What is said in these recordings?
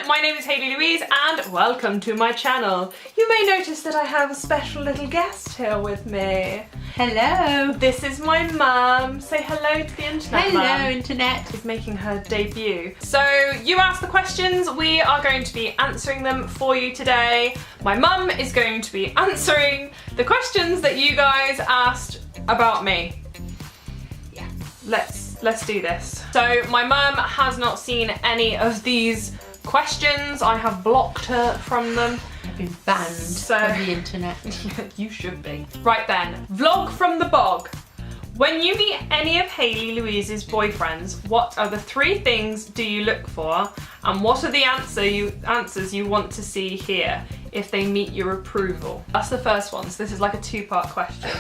my name is Haley-Louise and welcome to my channel. You may notice that I have a special little guest here with me. Hello. This is my mum. Say hello to the internet. Hello, Mum. internet. She's making her debut. So you asked the questions, we are going to be answering them for you today. My mum is going to be answering the questions that you guys asked about me. Yeah. Let's do this. So my mum has not seen any of these questions. I have blocked her from them. I've been banned from the internet. You should be. Right then, vlog from the bog. When you meet any of Haley-Louise's boyfriends, what are the 3 things do you look for? And what are the answers you want to see here if they meet your approval? That's the first one, so this is like a 2-part question.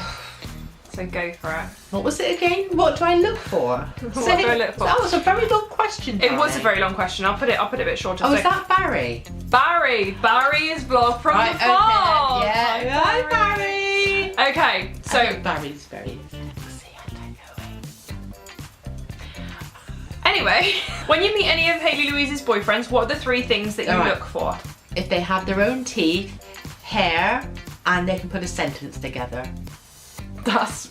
So go for it. What was it again? What do I look for? What do I look for? That was a very long question. It was a very long question. I'll put it a bit shorter. Oh, so, is that Barry? Barry is vlog from the bog. Okay, yeah. Hi Barry. Okay, so I think Barry's very sexy. I don't know. Anyway, when you meet any of Haley-Louise's boyfriends, what are the 3 things that you look for? If they have their own teeth, hair, and they can put a sentence together. That's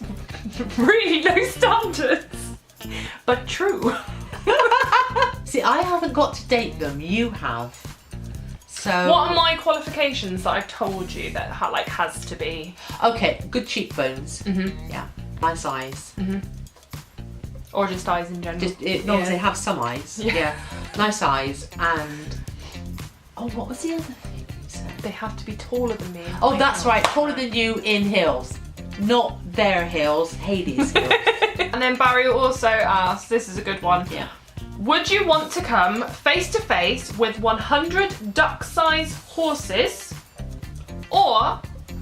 really low standards, but true. See, I haven't got to date them. You have. So. What are my qualifications that I've told you that has to be? Okay, good cheekbones. Mm-hmm. Yeah. Nice eyes. Mm-hmm. Or just eyes in general. Just as long as they have some eyes. Yeah. Nice eyes and. Oh, what was the other thing you said? They have to be taller than me. Oh, that's right. Taller than you in heels. Not their heels, Haley's heels. And then Barry also asked, this is a good one. Yeah. Would you want to come face to face with 100 duck-sized horses or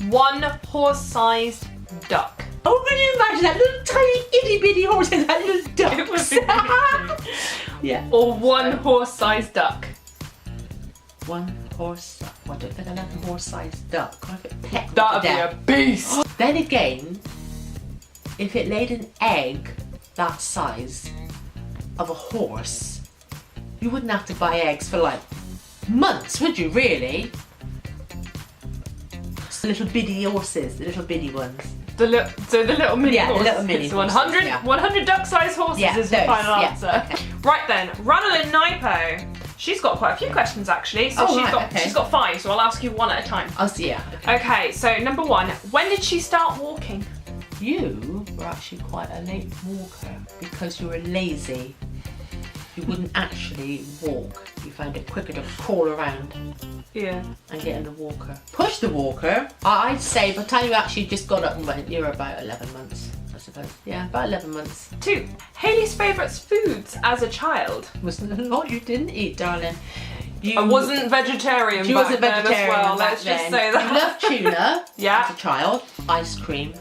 1 horse-sized duck? Oh, can you imagine that little tiny itty bitty horse and that little duck? It would be really Yeah. Or 1 horse-sized duck. 1 horse. Well, I don't think I'll have a horse-sized duck. That'd be a beast. Then again, if it laid an egg that size of a horse, you wouldn't have to buy eggs for like months, would you really? The little bitty horses, the little bitty ones. The little mini horses. The little mini so horses. 100, Yeah. 100 duck-sized horses is the final answer. Okay. Right then, Ranelyn Nipo. She's got quite a few questions actually. So she's got 5, so I'll ask you 1 at a time. I'll see, yeah. Okay, so number 1, when did she start walking? You were actually quite a late walker because you were lazy. You wouldn't actually walk. You found it quicker to crawl around. Yeah. And get in the walker. Push the walker. I'd say by the time you actually just got up and went, you were about 11 months, I suppose. Yeah, about 11 months. 2, Haley's favourite foods as a child. Was a lot you didn't eat, darling. I wasn't vegetarian She back wasn't then vegetarian as well, back let's then. just say that. You loved tuna Yeah. as a child. Ice cream.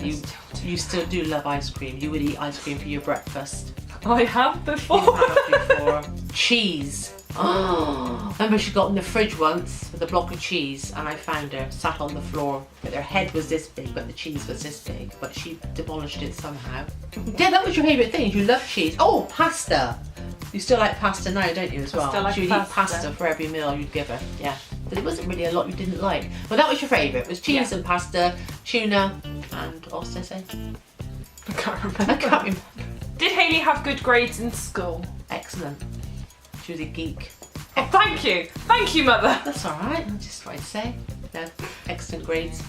You still do love ice cream. You would eat ice cream for your breakfast. I have before. You have before. Cheese. Oh, remember she got in the fridge once with a block of cheese and I found her sat on the floor, but her head was this big but the cheese was this big, but she demolished it somehow. Yeah, that was your favourite thing. You love cheese. Oh, pasta. You still like pasta now, don't you, as well? I still like She'd pasta. eat pasta for every meal you'd give her. Yeah. But it wasn't really a lot you didn't like. Well, that was your favourite. It was cheese and pasta, tuna, and what else did I say? I can't remember. I can't remember. Did Haley have good grades in school? Excellent. She was a geek. Oh, thank you. Thank you, Mother. That's alright, I'm just trying to say. No, excellent grades.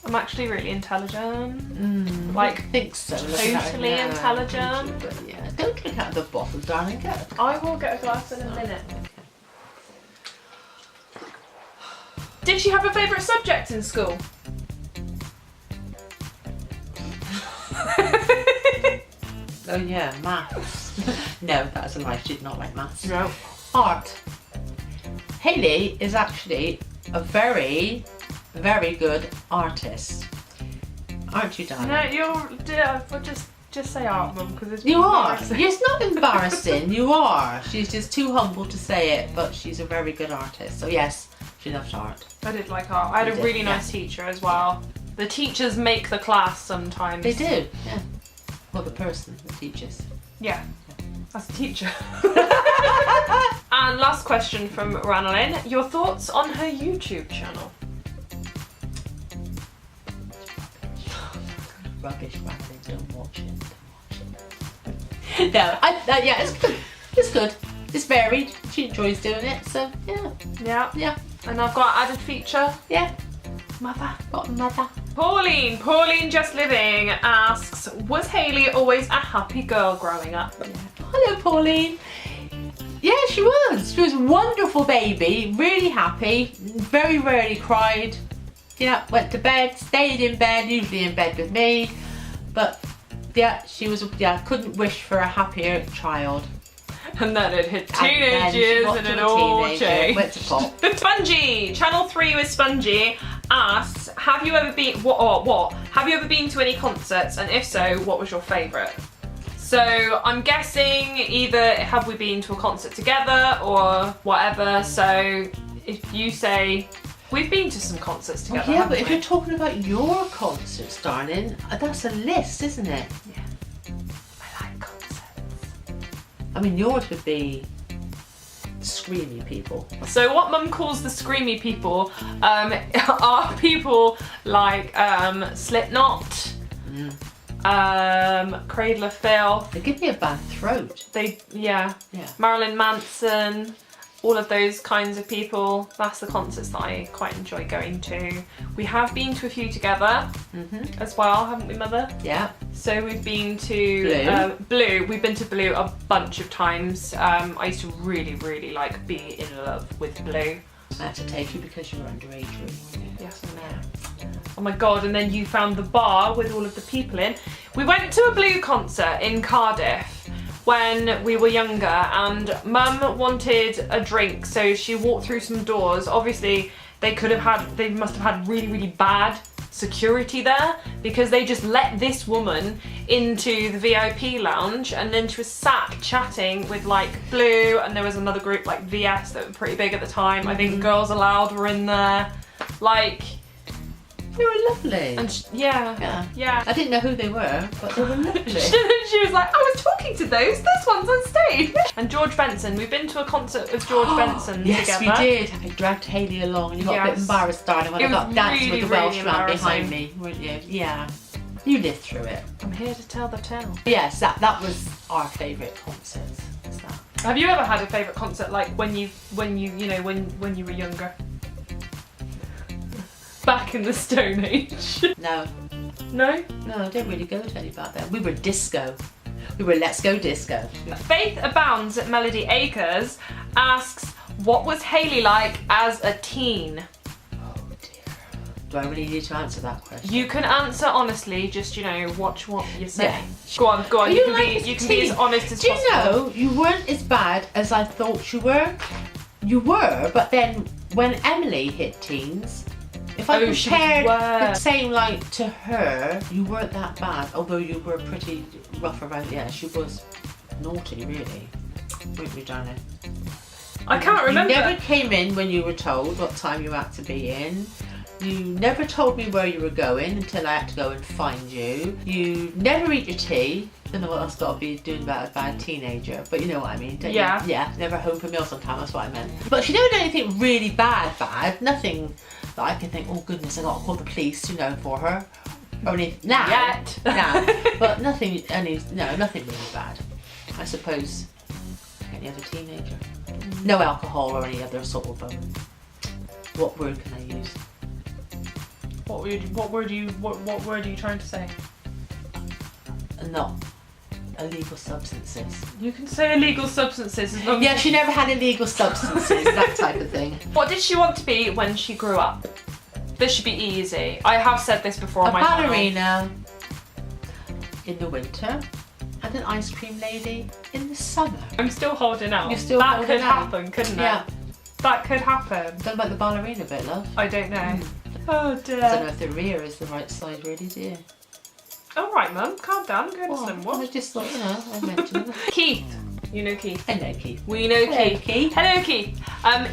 I'm actually really intelligent. I think so. Totally intelligent. But yeah, don't drink out of the bottle, darling. Go. I will get a glass in a minute. Did she have a favourite subject in school? Oh yeah, maths. No, that's a lie. She did not like maths. No. Art. Haley is actually a very, very good artist. Aren't you, darling? No, well, just say art, Mum, because it's You are. embarrassing. It's not embarrassing. You are. She's just too humble to say it, but she's a very good artist. So yes, she loves art. I did like art. I had a really nice teacher as well. The teachers make the class sometimes. They do. Yeah. Well, the person, the teachers. Yeah. As a teacher. And last question from Ranelyn. Your thoughts on her YouTube channel? Rubbish, Ranelyn, don't watch it. No, yeah, it's good. It's good. It's varied. She enjoys doing it, so yeah. Yeah. Yeah. And I've got an added feature. Yeah. Mother. Got mother. Pauline Just Living asks, was Hayley always a happy girl growing up? Yeah. Hello, Pauline. Yeah, she was. She was a wonderful baby, really happy, very rarely cried. Yeah, went to bed, stayed in bed, usually in bed with me. But yeah, she was, couldn't wish for a happier child. And then it hit teenage years and it all changed. Went to pop. Spongy, Channel 3 with Spongy asks, have you ever been, have you ever been to any concerts? And if so, what was your favourite? So I'm guessing either have we been to a concert together or whatever. So if you say, we've been to some concerts together. Oh, yeah, but if you're talking about your concerts, darling, that's a list, isn't it? Yeah. I like concerts. I mean, yours would be screamy people. So what Mum calls the screamy people are people like Slipknot, Cradle of Filth. They give me a bad throat. Yeah. Marilyn Manson, all of those kinds of people. That's the concerts that I quite enjoy going to. We have been to a few together as well, haven't we, Mother? Yeah. So we've been to Blue. We've been to Blue a bunch of times. I used to really, really like be in love with Blue. I had to take you because you were underage, really. Yes, I know. Oh my God, and then you found the bar with all of the people in. We went to a Blue concert in Cardiff when we were younger, and Mum wanted a drink, so she walked through some doors. Obviously, they must have had really, really bad security there, because they just let this woman into the VIP lounge, and then she was sat chatting with like Blue, and there was another group like VS that were pretty big at the time. I think Girls Aloud were in there. Like, they were lovely. And yeah. I didn't know who they were, but they were lovely. She was like, I was talking to those. This one's on stage. And George Benson. We've been to a concert with George Benson yes, together. Yes, we did. I dragged Hayley along, and you got a bit embarrassed, darling, when I got dancing with the Welsh man behind me, weren't you? Yeah. You lived through it. I'm here to tell the tale. Yes, that was our favourite concert. Have you ever had a favourite concert, like when you were younger? Back in the Stone Age. No. No? No, I didn't really go to any back then. We were disco. We were Let's Go Disco. Faith Abounds at Melody Acres asks, what was Hayley like as a teen? Oh dear. Do I really need to answer that question? You can answer honestly, just, watch what you're saying. Yeah. Go on. You can be as honest as possible. Do you know, you weren't as bad as I thought you were. You were, but then when Emily hit teens, if I compared the same like to her, you weren't that bad. Although you were pretty rough around. Yeah, she was naughty, really. Weren't you, darling? I can't remember. You never came in when you were told what time you had to be in. You never told me where you were going until I had to go and find you. You never eat your tea. Don't know what else got to be doing about a bad teenager, but you know what I mean, don't you? Yeah, never home for meals on time, that's what I meant. But she never did anything really bad. Nothing that I can think, oh goodness, I got to call the police, for her. Or anything. Now. But nothing really bad. I suppose, like any other teenager. No alcohol or any other sort of, what word can I use? What word are you trying to say? Not illegal substances. You can say illegal substances as long as... she never had illegal substances, that type of thing. What did she want to be when she grew up? This should be easy. I have said this before on my channel. A ballerina in the winter and an ice cream lady in the summer. I'm still holding out. You're still holding out? That could happen, couldn't it? Yeah. That could happen. Don't like the ballerina bit, love? I don't know. Oh dear. I don't know if the rear is the right side really, do you? Alright Mum, calm down, go to slim one. I just thought, I mentioned it. Keith. You know Keith. Hello Keith. We know Keith. Keith. Hello Keith.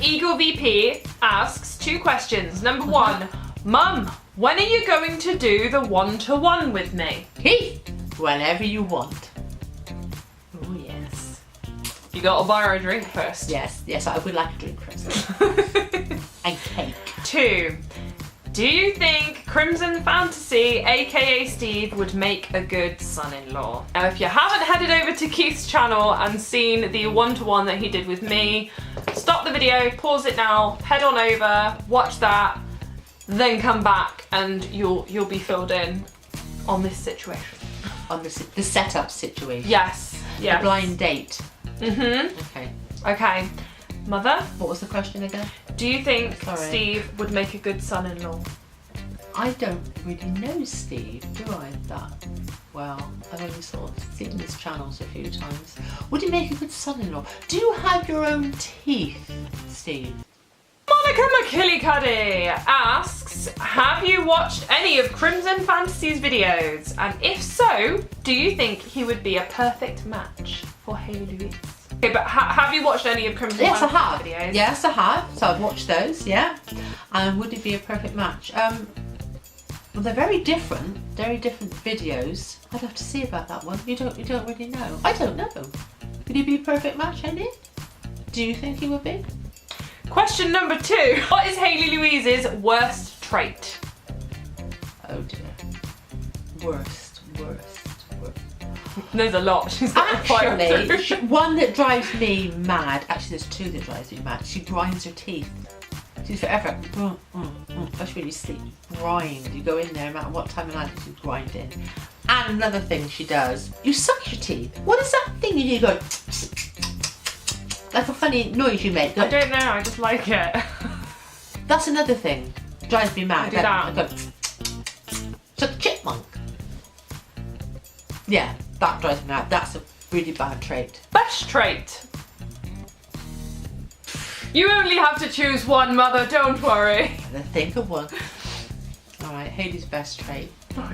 Eagle VP asks 2 questions. Number 1, Mum, when are you going to do the 1-to-1 with me? Keith, whenever you want. Oh yes. You gotta buy her a drink first. Yes, I would like a drink first. And cake. 2. Do you think Crimson Fantasy, aka Steve, would make a good son-in-law? Now, if you haven't headed over to Keith's channel and seen the one-to-one that he did with me, stop the video, pause it now, head on over, watch that, then come back and you'll be filled in on this situation. On the setup situation. Yes. The blind date. Okay. Okay. Mother? What was the question again? Do you think Steve would make a good son-in-law? I don't really know Steve, do I? That well. I've only sort of seen his channels a few times. Would he make a good son-in-law? Do you have your own teeth, Steve? Monica McKillicuddy asks, have you watched any of Crimson Fantasy's videos? And if so, do you think he would be a perfect match for Haley-Louise? Okay, but have you watched any of Crimson Fantasy's videos? Yes, I have. So I've watched those, yeah. And would it be a perfect match? Well, they're very different videos. I'd have to see about that one. You don't really know. I don't know. Would he be a perfect match, Haley? Do you think he would be? Question number 2. What is Haley-Louise's worst trait? Oh dear. Worst. There's a lot. She's got actually, one that drives me mad. Actually, there's 2 that drives me mad. She grinds her teeth. She's forever. That's really sleep. Grind. You go in there, no matter what time of night, she's grinding. And another thing she does, you suck your teeth. What is that thing you do? Go like a funny noise you make. I don't know. I just like it. That's another thing. Drives me mad. I do that. I go, it's a chipmunk. Yeah, that drives me mad. That's a really bad trait. Best trait. You only have to choose one, Mother. Don't worry. I think of one. All right, Haley's best trait. Oh,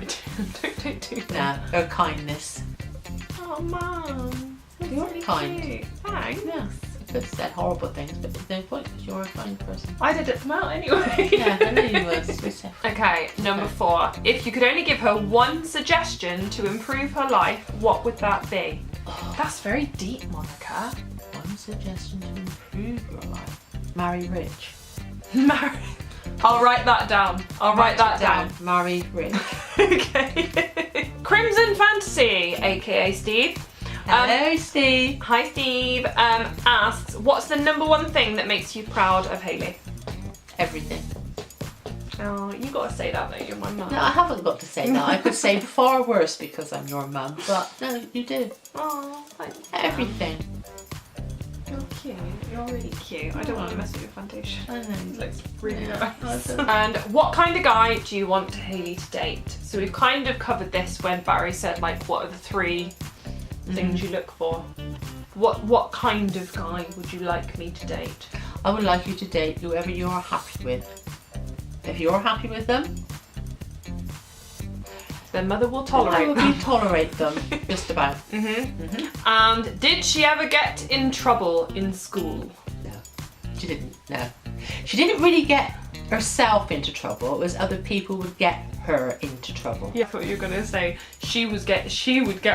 don't do that. Nah, her kindness. Oh, Mum. You're really kind. Cute. Thanks. Yeah, I could have said horrible things, but there's no point because you're a kind person. I did it come out anyway. Yeah, I know you were. Okay, number 4. If you could only give her one suggestion to improve her life, what would that be? Oh, that's very deep, Monica. One suggestion to improve your life. Marry rich. Marry. I'll write that down. I'll write that down. Marry rich. Okay. Crimson Fantasy, aka Steve. Hello, Steve. Hi, Steve. Asks, what's the number 1 thing that makes you proud of Haley? Everything. Oh, you gotta say that though. You're my mum. No, I haven't got to say that. I could say far worse because I'm your mum, but no, you do. Oh, thanks. Everything. You're cute. You're really cute. I don't want to mess with your foundation. I know. It looks really Yeah. nice. And what kind of guy do you want Haley to date? So we've kind of covered this when Barry said, like, what are the 3 things you look for? What kind of guy would you like me to date? I would like you to date whoever you are happy with. If you're happy with them, then Mother will tolerate I them. will tolerate them, just about. And did she ever get in trouble in school? No, she didn't. No, she didn't really get herself into trouble. It was other people would get her into trouble. Yeah, I thought you were gonna say she would get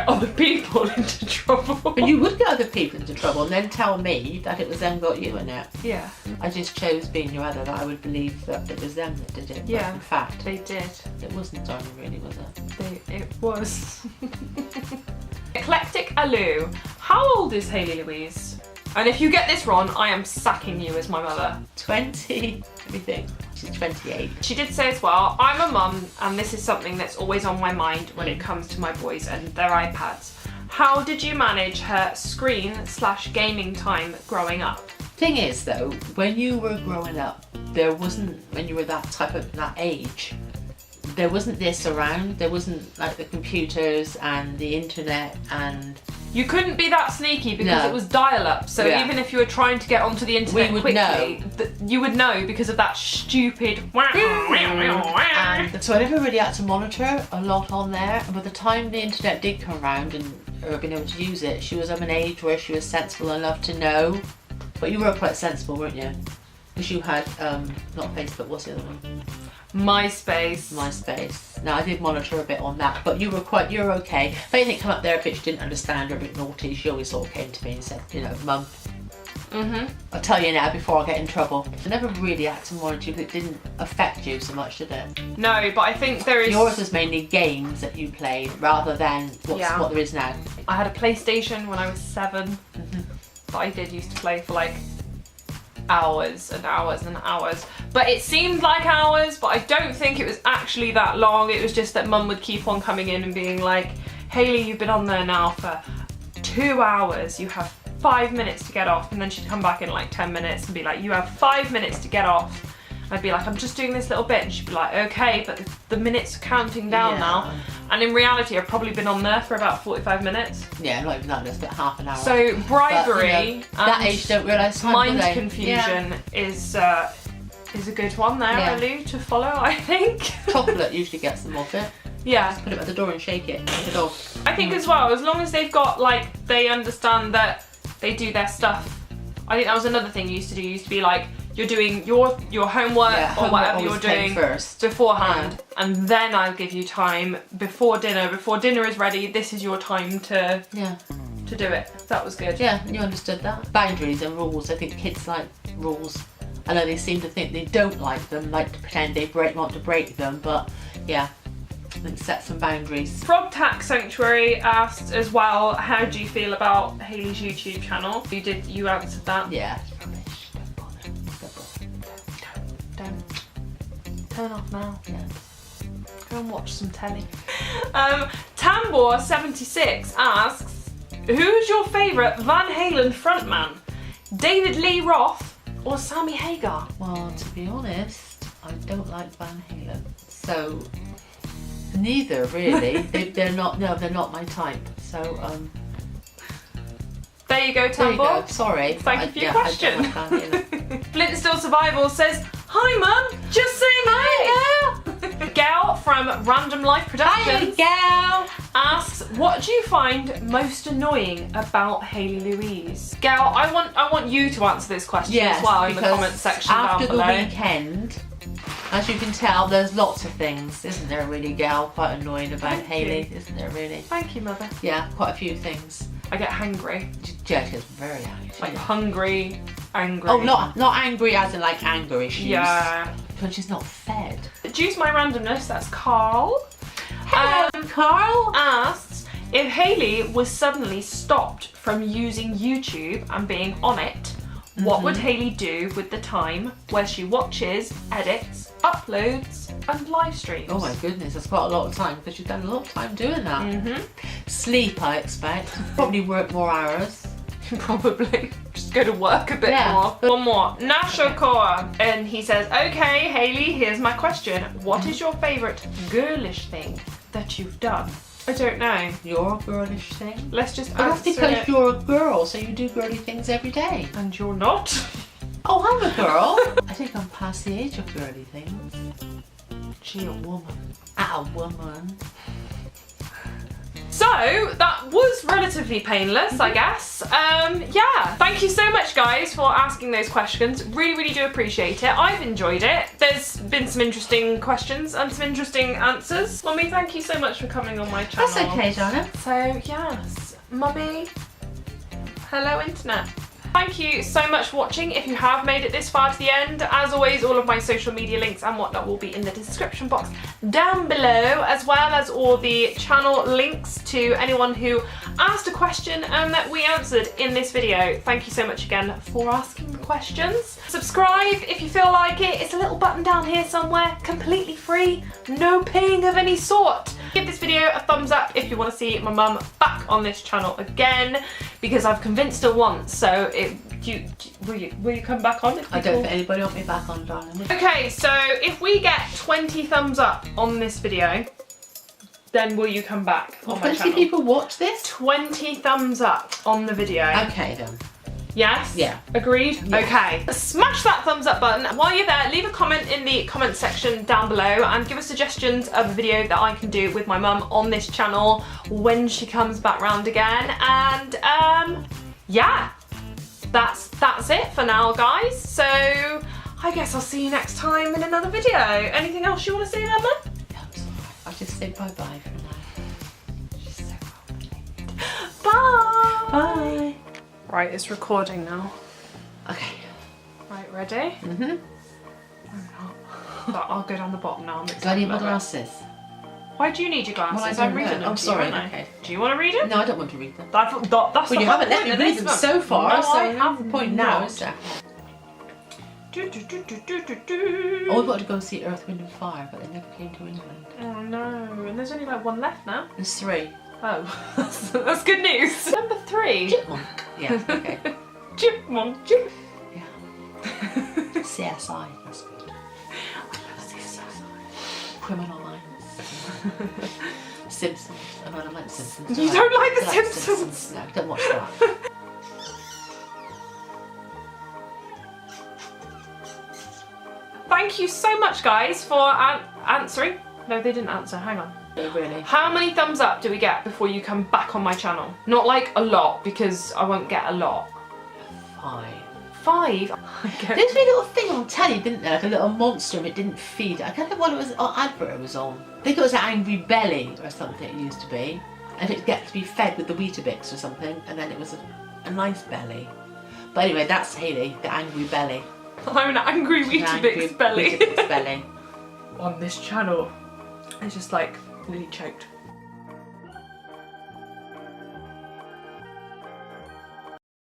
other people into trouble. But you would get other people into trouble and then tell me that it was them got you in it. Yeah. I just chose being your mother that I would believe that it was them that did it. Yeah. But in fact, They did. it wasn't darling really, was it? It was. Eclectic Alu. How old is Haley-Louise? And if you get this wrong, I am sacking you as my mother. 20, everything. She's 28. She did say as well, I'm a mum and this is something that's always on my mind when it comes to my boys and their iPads. How did you manage her screen/gaming time growing up? Thing is though, when you were growing up, there wasn't, when you were that age, there wasn't this around. There wasn't like the computers and the internet, and you couldn't be that sneaky because it was dial-up. So Yeah. even if you were trying to get onto the internet would quickly, you would know because of that stupid. and so I never really had to monitor a lot on there. And by the time the internet did come around and her being able to use it, she was of an age where she was sensible enough to know. But you were quite sensible, weren't you? Because you had not Facebook. What's the other one? MySpace. MySpace. Now I did monitor a bit on that, but you're okay. If anything come up there, if she didn't understand or a bit naughty, she always sort of came to me and said, you know, Mum, I'll tell you now before I get in trouble. I never really had to monitor you because it didn't affect you so much, did it? No, but I think there is... Yours was mainly games that you played rather than what there is now. I had a PlayStation when I was 7 that I did used to play for like hours and hours and hours. But it seemed like hours, but I don't think it was actually that long. It was just that Mum would keep on coming in and being like, Hayley, you've been on there now for 2 hours. You have 5 minutes to get off. And then she'd come back in like 10 minutes and be like, you have 5 minutes to get off. I'd be like, I'm just doing this little bit. And she'd be like, okay, but the minutes are counting down now. And in reality, I've probably been on there for about 45 minutes. Yeah, not even that, just about half an hour. So bribery, but, you know, that age don't realise time, mind confusion is a good one there, Lou, to follow, I think. Chocolate usually gets them off it. Yeah. Just put it at the door and shake it. Take it off. I think as well, as long as they've got, like, they understand that they do their stuff. I think that was another thing you used to do. You used to be like, you're doing your homework or whatever you're doing first beforehand, and then I'll give you time before dinner. Before dinner is ready, this is your time to do it. That was good. Yeah, you understood that. Boundaries and rules. I think kids like rules. I know they seem to think they don't like them, like to pretend they want to break them, but yeah, I think set some boundaries. Frog Tack Sanctuary asked as well, how do you feel about Hayley's YouTube channel? You answered that. Yeah. Don't. Turn off now. Yeah. Go and watch some telly. Tambor76 asks, who's your favourite Van Halen frontman? David Lee Roth or Sammy Hagar? Well, to be honest, I don't like Van Halen. So, neither really. they're not my type. So, there you go, Tambor. There you go. Sorry. Thank you for your question. Flintstone Survival says, hi Mum, just saying hi. Gal from Random Life Productions asks, what do you find most annoying about Haley-Louise? Gal, I want you to answer this question as well in the comments section down below. After the weekend, as you can tell, there's lots of things, isn't there really, Gal? Quite annoying about Hayley, isn't there really? Thank you, Mother. Yeah, quite a few things. I get hangry. Yeah, she gets very angry. Like hungry, angry. Oh, not angry as in like angry. But she's not fed. Due to my randomness, that's Carl. Hello, Carl. Asks if Hayley was suddenly stopped from using YouTube and being on it, what would Hayley do with the time where she watches, edits, uploads and live streams? Oh my goodness, that's quite a lot of time because she's done a lot of time doing that. Sleep, I expect. Probably work more hours. Probably. Just go to work a bit more. One more. Nashokor. And he says, okay, Hayley, here's my question. What is your favourite girlish thing that you've done? I don't know. Your girlish thing? Let's just answer that's because you're a girl, so you do girly things every day. And you're not? Oh, I'm a girl. I think I'm past the age of girly things. She a woman. A woman. So, that was relatively painless, I guess. Yeah, thank you so much, guys, for asking those questions. Really, really do appreciate it. I've enjoyed it. There's been some interesting questions and some interesting answers. Mummy, thank you so much for coming on my channel. That's okay, Donna. So, yes, Mummy, hello, Internet. Thank you so much for watching. If you have made it this far to the end, as always, all of my social media links and whatnot will be in the description box down below, as well as all the channel links to anyone who asked a question and that we answered in this video. Thank you so much again for asking the questions. Subscribe if you feel like it. It's a little button down here somewhere, completely free, no paying of any sort. Give this video a thumbs up if you want to see my mum back on this channel again, because I've convinced her once, so will you come back on? I don't think anybody want me back on, darling. Okay, so if we get 20 thumbs up on this video, then will you come back on my 20 channel? people watch this? 20 thumbs up on the video. Okay then. Yes? Yeah. Agreed? Yes. Okay. Smash that thumbs up button. While you're there, leave a comment in the comment section down below and give us suggestions of a video that I can do with my mum on this channel when she comes back round again. And yeah, that's it for now, guys. So I guess I'll see you next time in another video. Anything else you want to say, Emma? No, it's alright. I'll just say bye-bye for now. She's so well. Bye. Bye. Right, it's recording now. Okay. Right, ready? Mm-hmm. I'm not. But I'll go down the bottom now. Do I need my glasses? Why do you need your glasses? Well, I don't I'm reading know. them. I'm to you, sorry. aren't I? Okay. Do you want to read it? No, I don't want to read them. That's Well, the you whole haven't let point me of read this them one. so far, No, so I have the point now not. is that. Do, do, do, do, do, do, do. Oh, we wanted to go see Earth, Wind and Fire, but they never came to England. Oh no, and there's only like one left now. There's 3. Oh, that's good news. Number 3. Chipmunk. Yeah, okay. Chipmunk. Yeah. CSI, that's good. CSI. Criminal Minds. Simpsons. I don't like the Simpsons. You don't like The Simpsons? No, don't watch that. Thank you so much, guys, for answering. No, they didn't answer. Hang on. No, really. How many thumbs up do we get before you come back on my channel? Not like a lot, because I won't get a lot. 5. 5? There was a little thing on telly, didn't there? Like a little monster and it didn't feed. I can't remember what it was, what advert it was on. I think it was an Angry Belly or something it used to be. And it gets to be fed with the Weetabix or something, and then it was a nice belly. But anyway, that's Haley, the Angry Belly. I'm an angry Weetabix belly. Weetabix belly. On this channel. I just like nearly choked.